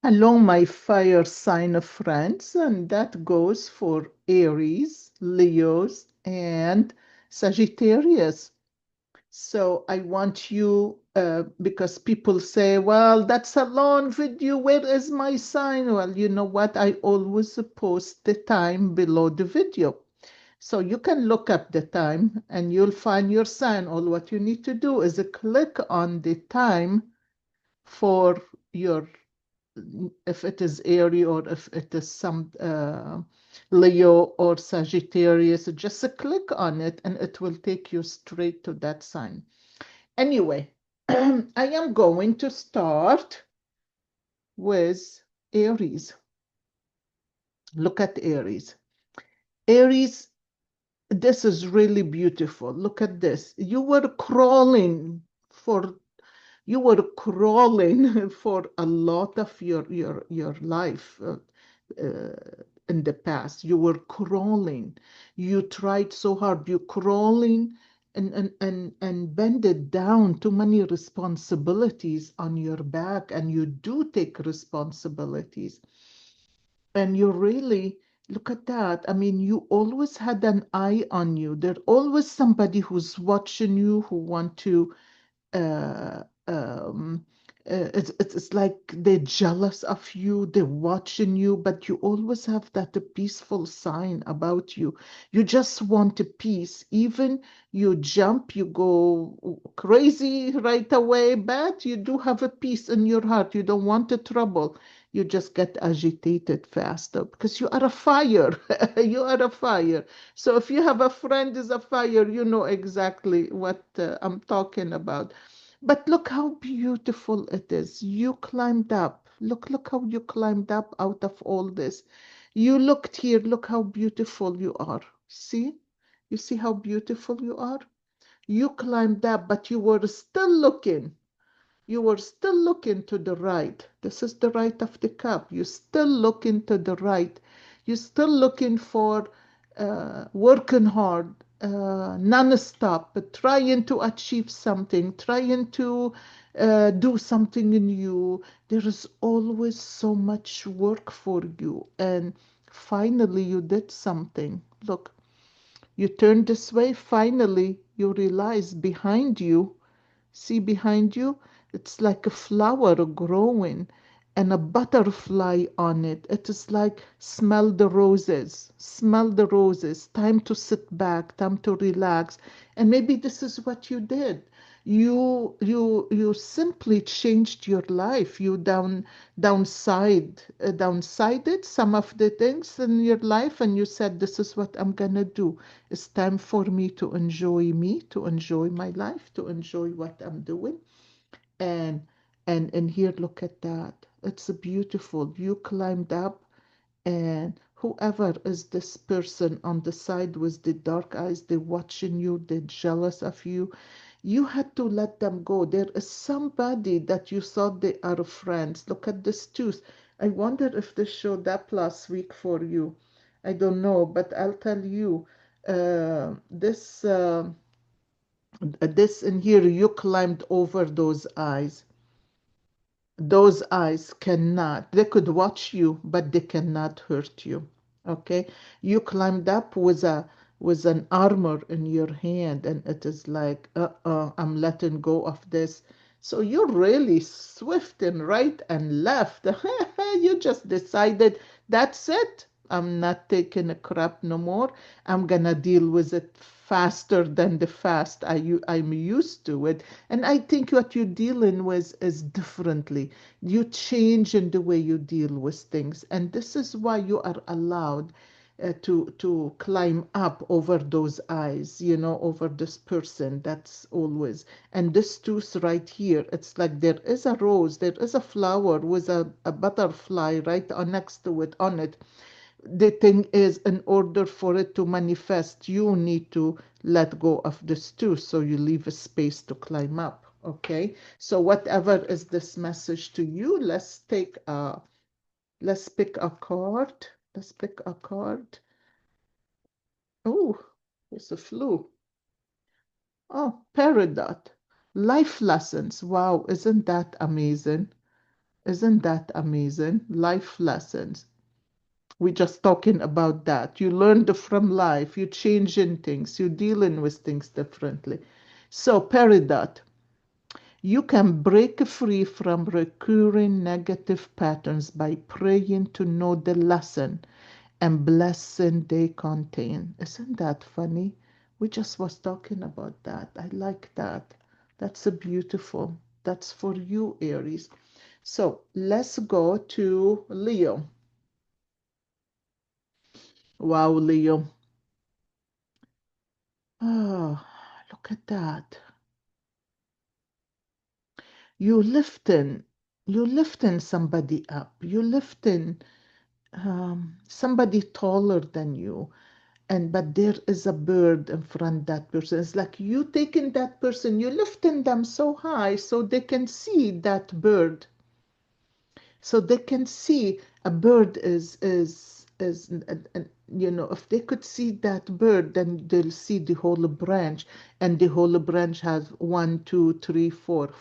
Hello, my fire sign of friends, and that goes for Aries, Leos, and Sagittarius. So I want you, because people say, well, that's a long video. Where is my sign? Well, you know what? I always post the time below the video. So you can look up the time and you'll find your sign. All what you need to do is click on the time for your, if it is Aries or if it is some Leo or Sagittarius, just click on it and it will take you straight to that sign. Anyway, I am going to start with Aries. Look at Aries. Aries, this is really beautiful. Look at this. For you were crawling for a lot of your life uh, in the past. You were crawling. You tried so hard. You crawling and bended down too many responsibilities on your back, and you do take responsibilities. And you really look at that. I mean, you always had an eye on you. There's always somebody who's watching you, who want to uh, um, it's like they're jealous of you, they're watching you, but you always have that peaceful sign about you. You just want a peace. Even you jump, you go crazy right away, but you do have a peace in your heart. You don't want the trouble. You just get agitated faster because you are a fire. You are a fire. So if you have a friend is a fire, you know exactly what I'm talking about. But look how beautiful it is. You climbed up. Look how you climbed up out of all this. You looked here. Look how beautiful you are. See? You see how beautiful you are? You climbed up, but you were still looking. You were still looking to the right. This is the right of the cup. You still looking to the right. You're still looking for working hard, non-stop, but trying to achieve something, trying to do something in you. There is always so much work for you. And finally, you did something. Look, you turned this way. Finally, you realize behind you. See behind you? It's like a flower growing and a butterfly on it. It is like smell the roses, smell the roses. Time to sit back, time to relax. And maybe this is what you did. You simply changed your life. You downsided some of the things in your life, and you said, "This is what I'm gonna do. It's time for me, to enjoy my life, to enjoy what I'm doing." And and here, look at that. It's beautiful. You climbed up, and whoever is this person on the side with the dark eyes, they're watching you, they're jealous of you. You had to let them go. There is somebody that you thought they are friends. Look at this tooth. I wonder if this showed up last week for you. I don't know, but I'll tell you. This in here, you climbed over those eyes. Those eyes cannot, they could watch you, but they cannot hurt you. Okay? You climbed up with an armor in your hand, and it is like, I'm letting go of this. So you're really swift and right and left. You just decided, that's it. I'm not taking a crap no more. I'm gonna deal with it faster than the fast I'm used to it. And I think what you're dealing with is differently. You change in the way you deal with things, and this is why you are allowed to climb up over those eyes, over this person. That's always. And this tooth right here, it's like there is a rose, there is a flower with a butterfly right next to it, on it. The thing is, in order for it to manifest, you need to let go of this too, so you leave a space to climb up. Okay, so whatever is this message to you, let's pick a card. Let's pick a card. Oh, it's a flu. Oh, peridot. Life lessons. Wow, isn't that amazing? Isn't that amazing? Life lessons. We're just talking about that. You learned from life, you changing things, you dealing with things differently. So, Peridot, you can break free from recurring negative patterns by praying to know the lesson and blessing they contain. Isn't that funny? We just was talking about that. I like that. That's a beautiful. That's for you, Aries. So let's go to Leo. Wow, Leo. Oh, look at that. You lifting, you lifting somebody up. You lifting somebody taller than you. And but there is a bird in front that person. It's like you taking that person, you lifting them so high so they can see that bird, so they can see a bird is you know, if they could see that bird, then they'll see the whole branch, and the whole branch has one, two, three, four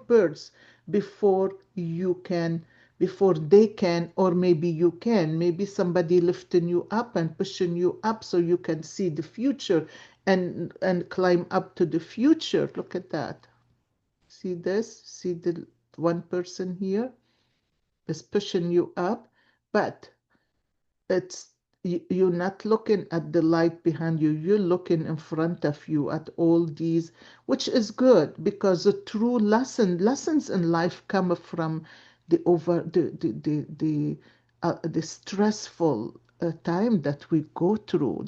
birds before you can, before they can, or maybe you can, maybe somebody lifting you up and pushing you up so you can see the future and climb up to the future. Look at that. See this? See the one person here is pushing you up, but it's you're not looking at the light behind you, you're looking in front of you at all these, which is good because the true lessons in life come from the over the stressful time that we go through.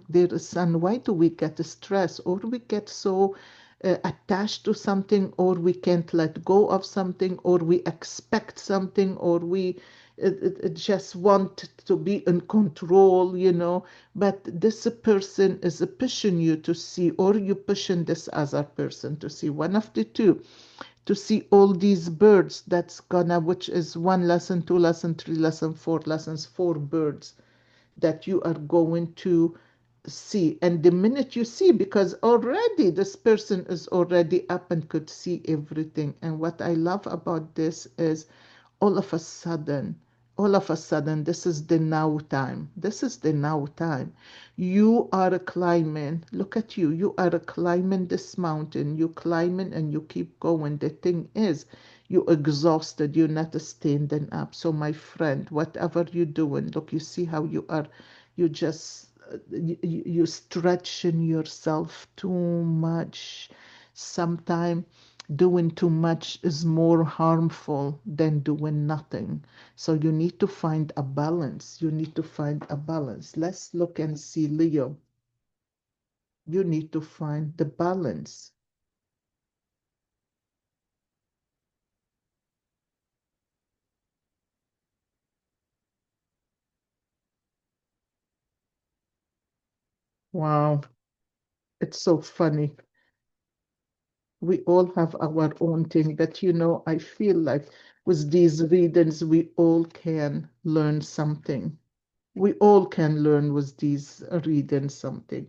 There is, and why do we get stressed, or we get so attached to something, or we can't let go of something, or we expect something, or we it just want to be in control, you know. But this person is pushing you to see, or you pushing this other person to see, one of the two, to see all these birds that's gonna, which is one lesson, two lesson, three lesson, four lessons, four birds that you are going to see. And the minute you see, because already this person is already up and could see everything. And what I love about this is all of a sudden, all of a sudden, this is the now time. This is the now time. You are climbing. Look at you. You are climbing this mountain. You climbing and you keep going. The thing is, you exhausted. You're not standing up. So my friend, whatever you're doing, look, you see how you are. You just you stretching yourself too much. Sometimes doing too much is more harmful than doing nothing. So you need to find a balance. You need to find a balance. Let's look and see, Leo. You need to find the balance. Wow, it's so funny. We all have our own thing, but you know, I feel like with these readings, we all can learn something. We all can learn with these readings something.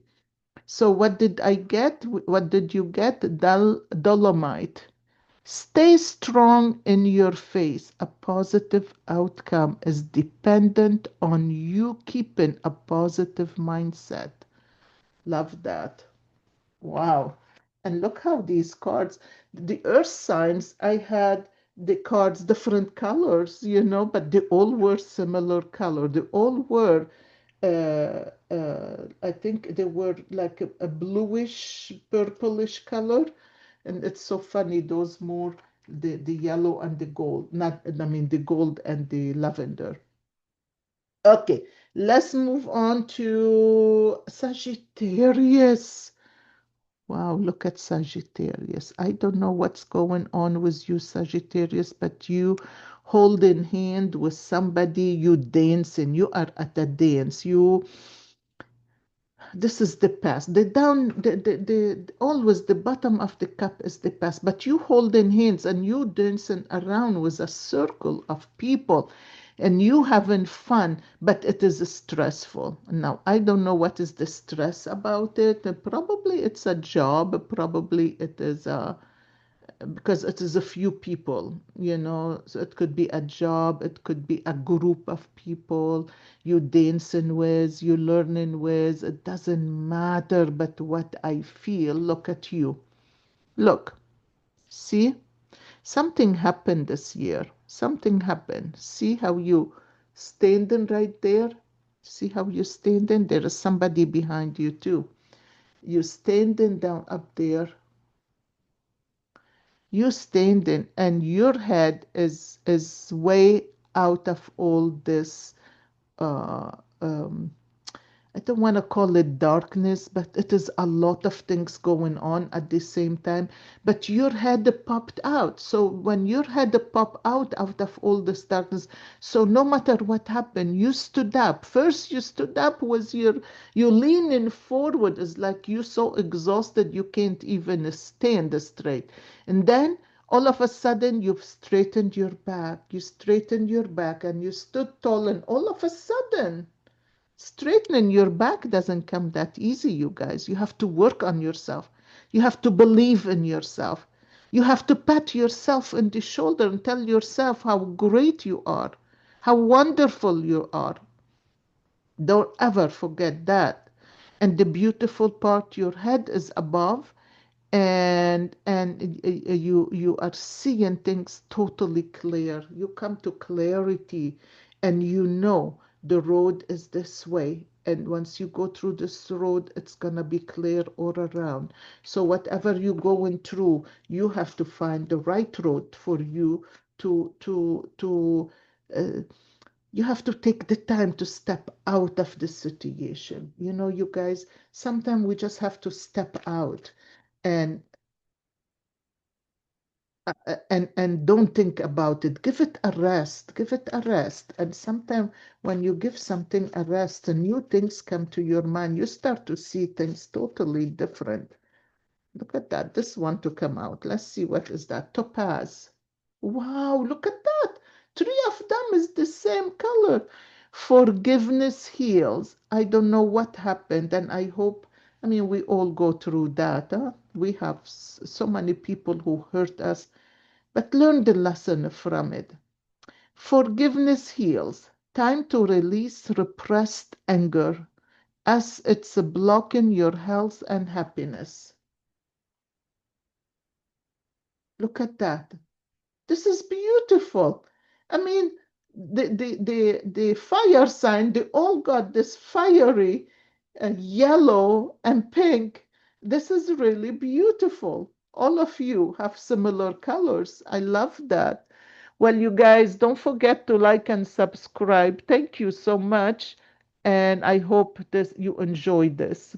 So what did I get? What did you get? Dolomite. Stay strong in your faith. A positive outcome is dependent on you keeping a positive mindset. Love that. Wow. And look how these cards, the earth signs, I had the cards different colors, you know, but they all were similar color. They all were, I think they were like a bluish, purplish color. And it's so funny, those more the yellow and the gold, not, I mean, the gold and the lavender. Okay, let's move on to Sagittarius. Wow, look at Sagittarius. I don't know what's going on with you, Sagittarius, but you holding hand with somebody, you dancing, you are at a dance. You, this is the past. The down, the always the bottom of the cup is the past, but you holding hands and you dancing around with a circle of people and you having fun, but it is stressful. Now, I don't know what is the stress about it. Probably it's a job, probably it is a because it is a few people, so it could be a job, it could be a group of people you dancing with, you learning with, it doesn't matter. But what I feel, look at you. Look, see, something happened this year. Something happened. See how you standing right there? See how you standing? There is somebody behind you too. You standing down up there. You standing and your head is way out of all this uh, um, I don't want to call it darkness, but it is a lot of things going on at the same time. But your head popped out. So when your head popped out of all this darkness, so no matter what happened, you stood up. First, you stood up was you leaning forward. It's like you so exhausted you can't even stand straight. And then all of a sudden you've straightened your back. You straightened your back and you stood tall. And all of a sudden, straightening your back doesn't come that easy, you guys. You have to work on yourself. You have to believe in yourself. You have to pat yourself in the shoulder and tell yourself how great you are, how wonderful you are. Don't ever forget that. And the beautiful part, your head is above, and you are seeing things totally clear. You come to clarity, and you know the road is this way, and once you go through this road, it's gonna be clear all around. So whatever you're going through, you have to find the right road for you to uh, you have to take the time to step out of the situation. You guys, sometimes we just have to step out and and don't think about it. Give it a rest. Give it a rest. And sometimes when you give something a rest, new things come to your mind. You start to see things totally different. Look at that. This one to come out. Let's see, what is that? Topaz. Wow, look at that. Three of them is the same color. Forgiveness heals. I don't know what happened, and I hope, I mean, we all go through that. Huh? We have so many people who hurt us, but learn the lesson from it. Forgiveness heals. Time to release repressed anger as it's blocking your health and happiness. Look at that. This is beautiful. I mean, the fire sign, they all got this fiery yellow and pink. This is really beautiful. All of you have similar colors. I love that. Well, you guys, don't forget to like and subscribe. Thank you so much. And I hope this you enjoyed this.